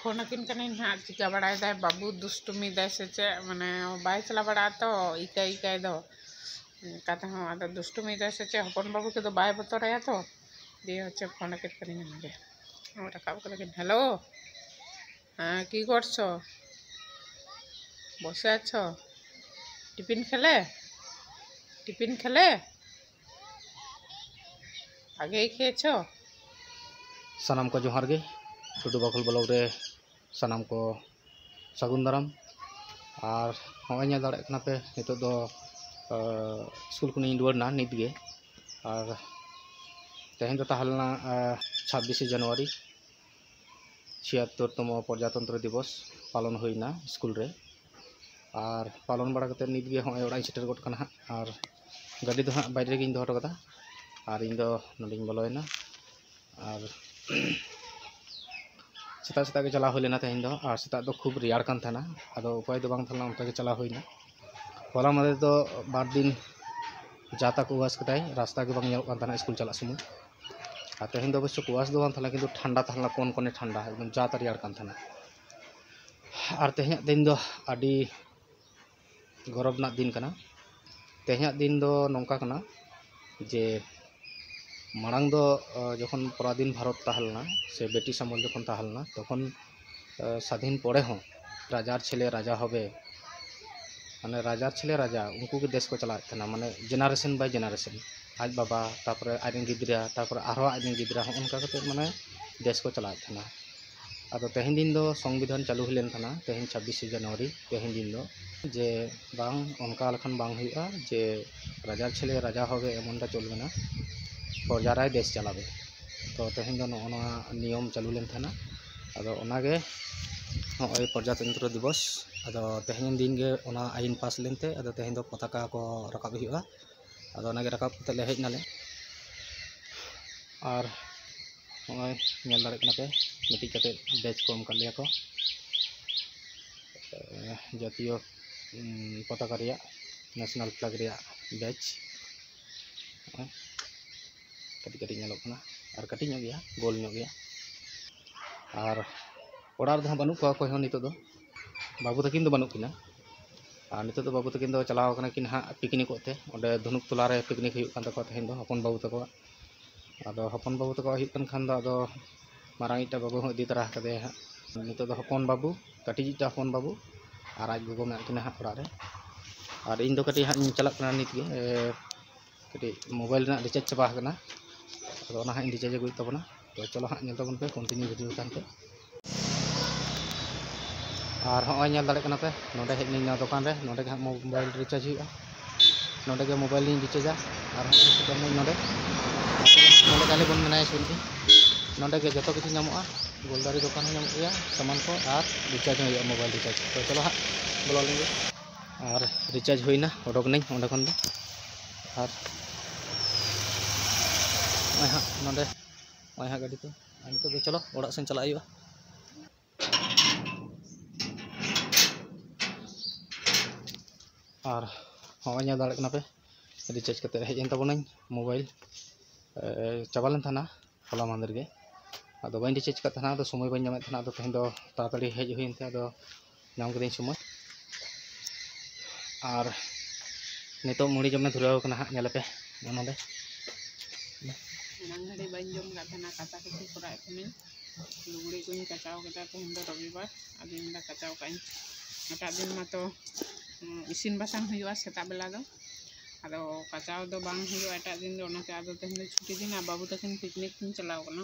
Phone किन कनी हाँ चिका बड़ा दाय बाबू दुष्टुमी दाय से चे माने बाय चला बड़ा तो इकाई इकाई दो कथा हाँ आदा दुष्टुमी दाय से चे हपन बाबू के तो बाय बतो रहा तो दिए होचे फोन किन कनी नंगे रकाब को लेकिन हेलो हाँ की करछो बसे आछो टिफिन खेले आगे ही खेয়েছো सानाम को जोहार गे टुडू बाखल ब्लॉग रे सानाम को सागुन दाराम और हमें नेल दाड़े कना पे नितो दो स्कूल को दुआरना नित गे और तेहन दो ताहलना 26 जनवरी 76तम प्रजातंत्र दिवस पालन होइना स्कूल रे और पालन बड़ा कते नित गे हमें ओड़ा सेटर गट कना और गाड़ी दो हाँ बाइरे गिन दो कदा और इन दो नडिंग बोलोयना और सेता सेता के चला होलेना तेहन दो और सेता दो खूब रियाड़ कान थाना आदो उपाय दो बांग थाना उनका के चला होइना होला मादे तो बार दिन जाता कुवास कताय रास्ता के बांग नेलोग कान थाना स्कूल चला समय और तेहन दो अवश्य कुवास दो बांग थाना किंतु ठंडा थाना कोन कोने ठंडा एकदम जाता रियाड़ कान थाना और तेहन दिन दो आडी गौरव ना दिन कना तेहन दिन दो नौका कना जे मांग दो जखन पराधीन भारत ताहलना से ब्रिटिश आमल जखन ताहलना तखन स्वाधीन पड़े हों राजार छेले राजा होबे माने राजार छेले राजा उनको के देश को चला था माने जेनारेशन बाय जेनारेशन आज बाबा तापर आजन गिद्रा तापर आरो आजन गिद्रा उनका कते माने देश को चला था आदो तेहन दिन दो संविधान चालू हुलेन थाना तेहन 26 जनवरी तेहन दिन दो जे बांग उनका लखन बांग हुआ जे राजार छेले राजा होबे एमनटा चलबेना प्रजाराय देश चलावे तो तेहन दो नोना नियम चालू लेन थाना आदो ओनागे नय प्रजातंत्र दिवस आदो तेहन दिन गे ओना आईन पास लेनते आदो तेहन दो पताका को रकाब हुआ आदो ओनागे रकाब कते ले हेज नाले और नय नेल दाड़े कना पे मिटी कते बेच को एम कर लिया को जातीय पताका रिया नेशनल फ्लैग रिया बेच कटी कटी नेलोग कना और कटी ᱧᱚᱜ गया गोल ᱧᱚᱜ गया और ओड़ा दो बानु को कोई नितो दो बाबू तकिन दो बानु किना और नितो दो बाबू तकिन दो चलाव कना किन हा पिकनिक होते ओंडे धनुक तोला रे पिकनिक हुयु कान तको तेहन दो हपन बाबू तको आदो हपन बाबू तको हुयु कान खान दो आदो मारांग इटा बाबू हो इदी तरा कदे हा नितो दो हपन बाबू कटी इटा हपन बाबू और आज गोगो मेना किना हा ओड़ा रे और इन दो कटी हा चला कना नित गे कटी मोबाइल ना रिचार्ज चबा कना तो ना हाँ रिचार्ज अगुई तबना तो चलो हाँ नेल तबन पे कंटिन्यू वीडियो कान पे और हमें नेल दाड़े कना पे नोडे हेज नी दुकान रे नोडे हाँ मोबाइल रिचार्ज हुआ नोडे के मोबाइल नी रिचार्जा और नोडे नोडे खाली बन मेना सुनती नोडे के जो किसी नामोगा गोलदारी दुकान नामोगा सामान को और रिचार्ज हुआ मोबाइल रिचार्ज तो चलो हाँ बोलो लेंगे और रिचार्ज हुईना उडोक नहीं ओंडे खन दो और हाँ नोडे हाँ गाड़ी तो नितो दो चलो ओड़ा सेन चला हुआ और हमें नेल दाड़े कना पे रिचार्ज कते हेजन तबनाई मोबाइल चाबालेन थाना होला मांदर गे आदो बाइन रिचार्ज का थाना तो समय बाइन नामे थाना तो तेहन दो ताड़ाताड़ी हेज हुइन ते आदो नाम कदें समय और नितो मुड़ी जमे धुराव कना हा नेल पे नोडे घड़ी बन जम गाना काचा कटी कराए कमिन लुगड़ी को कचाव कता तेहन दो रविवार आदिन दा कचाव काइन एटा दिन मा तो इसिन बासांग हुआ सेता बेला दो आदो कचाव दो बांग हुआ एटा दिन दो ओनाते आदो तेहन दो छुट्टी दिन आ बाबू तकिन पिकनिक किन चलाव कना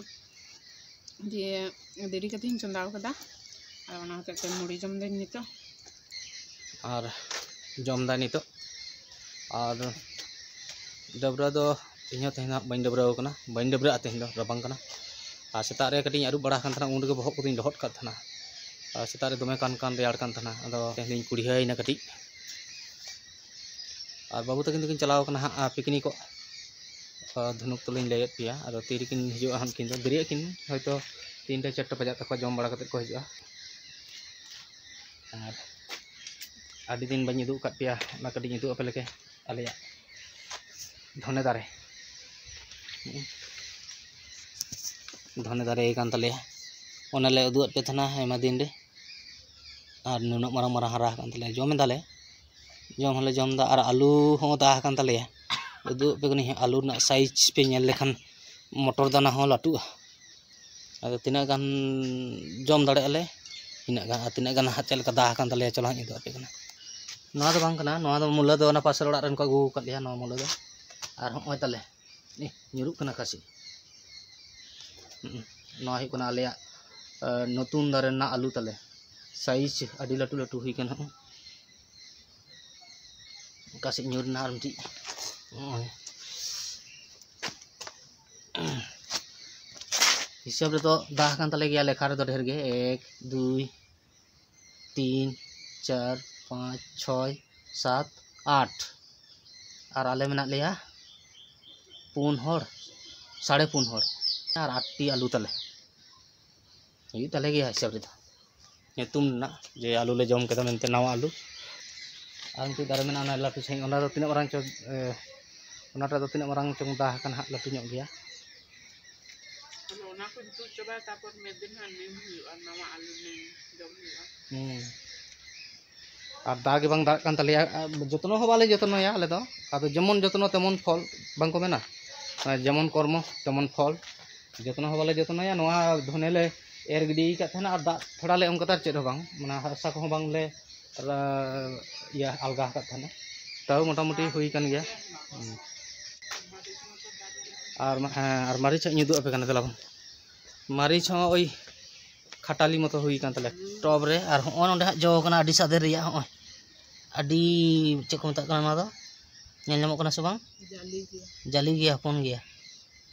दिए देरी कतिन चंदाव कदा और ओना होते मुड़ी जम दिन नितो और जमदा नितो और डबरा दो इन तेहना बन डबरा बन डबरा तेहन दो रबांग कना और सेता रे कटी अरुब बड़ा कान थाना उन रे बहक को लहट का थाना और सेता रे दमे कान कान रेयाड़ कान थाना आदो तेहन कुड़ियाइना कटी और बाबू तकिन दोकिन चलाव कना हा पिकनिक धनुक तलिन लैत पिया आदो तीरिकिन हिजुआ हम किन दो देरिया किन हयतो 3-4 बजा तक जम बड़ा कते को हिजुआ और आदि दिन बाñ उदुग काट पिया ना कटी उदुग आपे लेके आलेया धने दारे कान तलेया ओनाले उदुआत पे थाना आयमा दिन रे और नुना मारंग मारंग हरा कान तले जम दाले जम हले जम दा और आलू हो दा कान तले उदुआत पे गनी आलू ना साइज पे नेल लेखान मटर दाना हो लाटू आदो तिना गान जम दाड़े आले तिना गान हाथ चल का दा कान तले चलो हां उदुआत पे गना नोआ दो बांग कना नोआ दो मुला दो ना पासर ओड़ा रन को आगू का लिया नोआ मुला दो और होय तले नि nyuruk kena kasih नोआ ही कना आले नतून दारे ना आलू तले साइज अडी लाटू लाटू हुई कना kasih nyur na armti हिसाब रे तो दाह कान तले गया लेखा रे तो ढेर गे 1 2 3 4 5 6 7 8 और आले मेना लिया 4 हर 4.5 हर और 8 टी आलू तले ये तले गया हिसाब रे तो तुम ना जे आलू ले जम केदा मेनते नावा आलू आंटी दारे मेना ना लाटू सही ओना दो तिना मारंग चो ओनाटा दो तिना मारंग चों दाह कान हाक लाटू ᱧᱚᱜ गया ओना को तू चोबा तापर मेदिन हा नेम हुआ नावा आलू नेम जम हुआ और दाग बांग दाग कान तले जतनो हो बाले जतनो या आले दो आदो जेमन जतनो तेमन फल बांग को मेना जेमन कर्म तेमन फल जतनो हो बाले जतनो या नोआ धनेले एर गिडी का थाना और दाग थोड़ा ले उनका तार चेद हो बांग मना हरसा को बांग ले या अलगा का थाना ताऊ मोटामुटी हुई कान गया और मारिच ᱧᱩᱫᱩ ᱟᱯᱮ ᱠᱟᱱᱟ ᱛᱟᱞᱟ मारिच हो ओई खाटाली मतो हुई कान तले टॉप रे और होन ओंडे जो कना अडी सादे रिया हो अडी चे को मता कना दो नेल नमो कना से बांग जाली गया हपन गया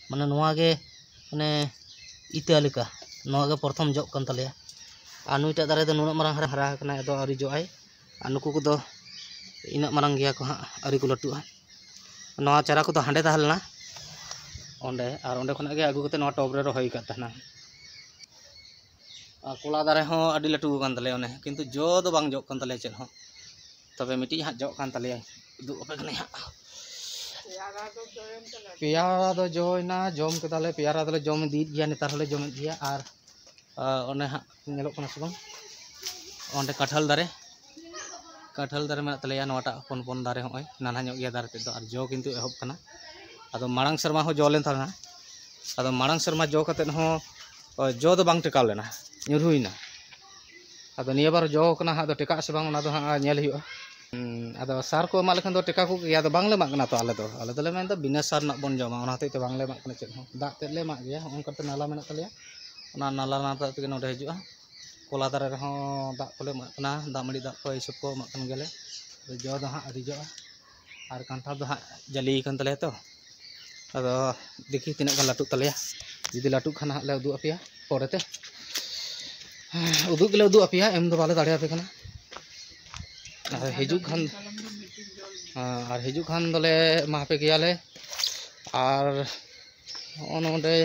माने नोआ गे माने इता लेका नोआ गे प्रथम जो कान तले आनुटा दारे दो नुना मारंग हरा कना दो अरी जो आय अनुकु को दो इना मारंग गया को अरी को लटुआ नोआ चारा को तो हांडे ताहलना ओंडे और ओंडे खना गे आगु कते नोआ टॉप रे रोहई का तहना कोला दारे हो अडी लटू कान तले ओने किंतु जो दो बांग जो कान तले चेद हो तबे मिटी हा जो कान तले दु अपे कने हा पियारा दो जोइना जम केदाले पियारा दले जम दी गया नेतार हले जम दिया और ओने हा नेलो कना सबम ओंडे कटहल दारे में तले नोटा पन पन दारे होय नाना ᱧᱚᱜ गया दारे ते दो और जो किंतु एहब कना आदो मारंग शर्मा हो जो लेन थाना आदो मारंग शर्मा जो कते हो जो दो बांग टेकाव लेना ᱧᱩᱨ हुईना आदो निया बार जो कना हा दो टेका से बांग ओना दो हा नेल हुआ आदो सार को मा लेखन दो टेका को या दो बांगले माक कना तो आले दोले मेन दो बिना सार ना बन जमा ओना हते बांगले माक कना चेद हो दाग ते ले माक गया ओन करते नाला मेना तले ओना नाला ना ते नोडे हिजुआ कोला दारे रे हो दाग कोले माक कना दाग मड़ी दाग को इसब को माक कन गेले जो दो हा अरी जो और कांठा दो हा जली कन तले तो आदो देखी तिना गान लाटू तले जुदी लाटू खाना ले उदु अपिया परेते उदु गेले उदु अपिया एम दो बाले दाड़े आपे खाना हिजू खान दले मापे गयाले और ओनोडे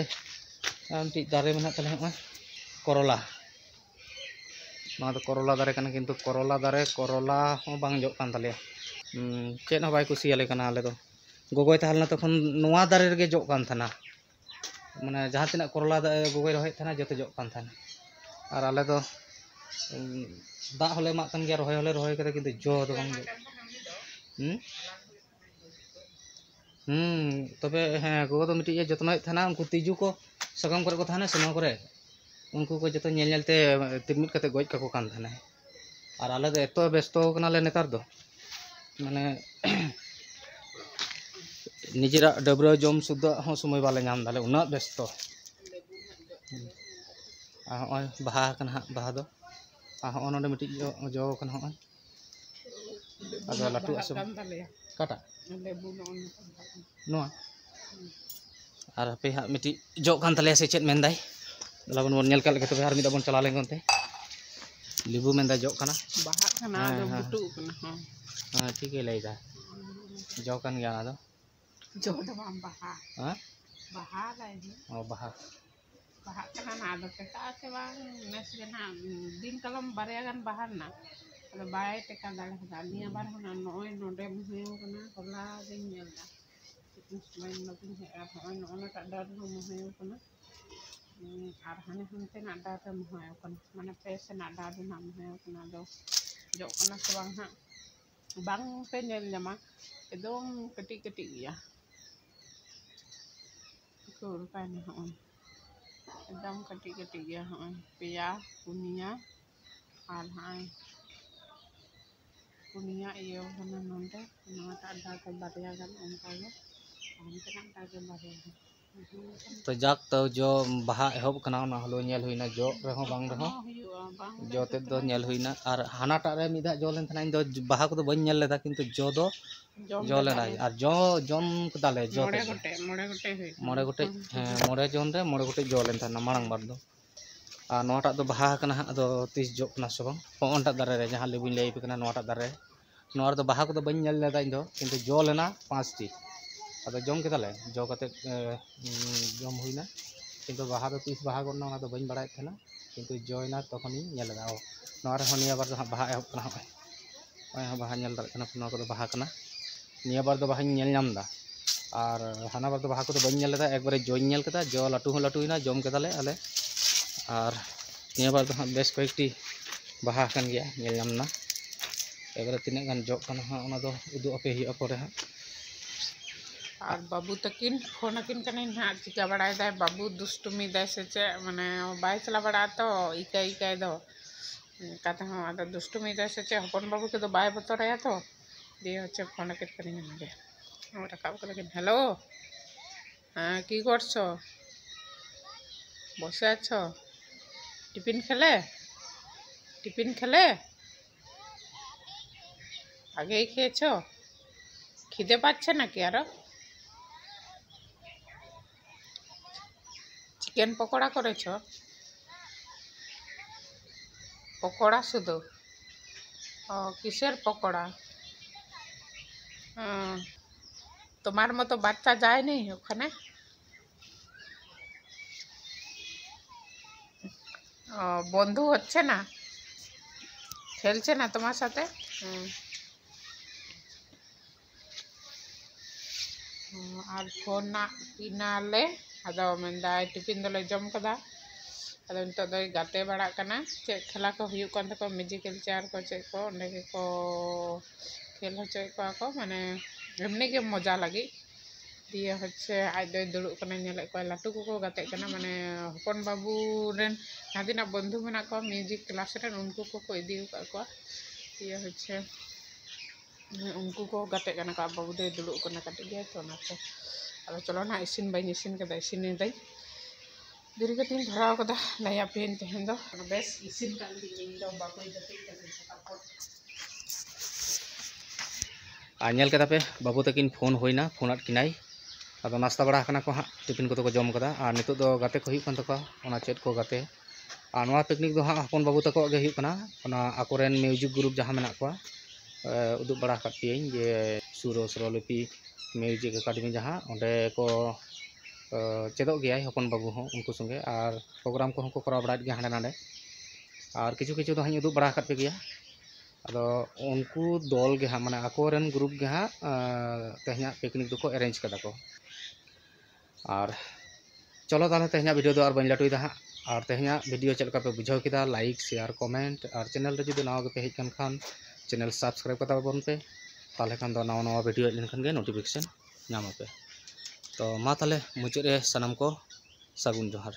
आमटी दारे मेना तले हो करोला ना तो करोला दारे कना किंतु करोला दारे करोला हो बांग जो कान तले चेद हो बाय कुसियाले कना आले दो गोगोय ताहलना तखन नोआ दारे रे जो कान थाना माने जहां तिना करोला गोगोय रहे थाना जते जो कान थाना और आले दो दा होले मा कान गया रोहय करे किंतु जो दो बांग तबे हाँ गोगो तो मिटी जतन थाना उनको तिजू को सगम करे को थाना सेनो करे उनको को जतो नेल नेलते तिरमिट कते गoj काको कान थाना और आले दो एतो व्यस्त कनाले नेतार दो माने निजेरा डबरा जम सुद्धा हो समय बाले नाम दाले उना व्यस्त होय बाहा कना बाहा दो ओनोडे मिटी जो कना होय आदो लाटू आसो काटा नोआ और पे हा मिटी जो कान तले से चेत मेंदाय दलाबन बोन नेल काल के तबे हार मिदा बोन चला लेंगन ते लिबू मेंदा जो कना बाहा कना दो बुटू कना हां ठीक है लेदा जो कान गया ना दो जो दो बाम बाहा हां बाहा लाय ओ बाहा कना ना दो टेका से बांग नेस गना दिन कलम बारे गान बाहर ना अरे बाय टेका दाले दानिया बार होना नोय नोडे मुहियो कना होला दिन नेलदा समय नतुन है आप होय नोना का डर हो मुहियो कना और हाने हानते ना डार रे मोहाय कन माने पे से ना डार ना मोहाय कना दो जो कना से बांग पे नेल ᱧᱟᱢᱟ एकदम कटी कटी गया कुर पानी हन एकदम कटी कटी गया हन पेया पुनिया और हाय पुनिया इयो हना नंदे नोटा डार के बारिया गन उनका गे हमते ना डार के बारिया तो जाक तो जो बाहा एहब कना ना हलो नेल हुइना जो रहो बांग रहो जो ते दो नेल हुइना और हानाटा रे मिदा जो लेन थाना इन दो बाहा को तो बन नेल लेदा किंतु जो दो जो लेना और जो जम कदाले जो मोड़े गोटे मोड़े जन रे मोड़े गोटे जो लेन थाना मांग बार दो और नोटा दो बाहा कना अदो तीस जो कना सब होंटा दारे रे जहां लेबिन लेइ पे कना नोटा दारे नोर दो बाहा को तो बन नेल लेदा इन दो किंतु जो लेना 5 टी अदो जम केदाले जो कते जम हुइना किंतु बाहा दो 30 बाहा गना ना तो बन बड़ाय थेना किंतु जयना तखनी नेलदा ओ नोर हो निया बार दो बाहा एहब कना ओय बाहा नेल दार कना नो को बाहा कना निया बार दो बाहा नेल नामदा और हाना बार दो बाहा को तो बन नेल लेदा एक बार जो नेल केदा जो लाटू हुइना जम केदाले आले और निया बार दो बेस कयेकटी बाहा कन गया नेल नामना एबारे तिने गान जो कना ओना दो उदु अपे हिया परे हा और बाबू तकिन फोन अकिन कने ना चिका बड़ाय दाय बाबू दुष्टुमी दाय से चे माने बाय चला बड़ा तो इकाई इकाई दो कथा हो आदा दुष्टुमी दाय से चे हपन बाबू के तो बाय बतराया तो दिए হচ্ছে फोन अकिन कने ना और राकाब करे हेलो हाँ की करछो বসে আছো টিফিন খেলে আগেই খেয়েছো খিদে পাচ্ছে নাকি আরো চিকেন পকোড়া করেছো পকোড়া শুধু ও কিসের পকোড়া তোমার মতো বাচ্চা যায়নি ওখানে বন্ধু হচ্ছে না খেলছে না তোমার সাথে আর ফোন না কিনালে আদো মেন্দাই টিফিন দলে জম কদা আদো নিতো দই গাতে বাড়া কানা चे खेला को हुयु कान तको म्यूजिकल चेयर को चे को ओंडे को खेल होचे को माने एमनी के मजा लगी दिए হচ্ছে आज दई दुड़ुब कना नेले को लाटू को गाते कना माने हपन बाबू रेन नादिना बंधु मेना को म्यूजिक क्लास रेन उनको को इदी का को दिए হচ্ছে उनको को गाते कना का बाबू दई दुड़ुब कना काटे गया तो नाते अब चलो ना इसिन बाई इसिन कदा इसिन दई दिरी कतिन धराव कदा नया पेन तेहन दो बेस इसिन काल दी इन दो बाबू जते नेल केदा पे बाबू तकिन फोन होइना फोनात किनाई अदो नास्ता बड़ा कना को हाँ टिफिन को तो जम कदा और नितो दो गाते को हुयु कान तको ओना चेट को गाते और नोआ पिकनिक दो हाँ हपन बाबू तको गे हुयु कना ओना आकोरेन म्यूजिक ग्रुप जहाँ मेना को उदुग बड़ा काटियें जे सुरो सरलिपि म्यूजिक एकेडमी जहाँ ओंडे को चेदोग गया हपन बाबू हो उनको संगे और प्रोग्राम को कराव बड़ा गया हांडे नांडे और किछु किछु दो हाँ उदुग बड़ा काट पे गया अदो उनको दल के हाँ माने आकोरेन ग्रुप के हाँ तेहना पिकनिक दो को अरेंज कदा को और चलो ताले तेहना वीडियो दो और बन लाटुदा हाँ और तेहना वीडियो चलका पे बुझाव किदा लाइक शेयर कमेंट और चैनल रे जुदी नवा पे हेज खान चैनल सब्सक्राइब कता बन पे ताले खान दो नवा नवा वीडियो लेन खान गे नोटिफिकेशन नाम पे तो मा ताले मुचाद रे सनम को सागुन जोहार।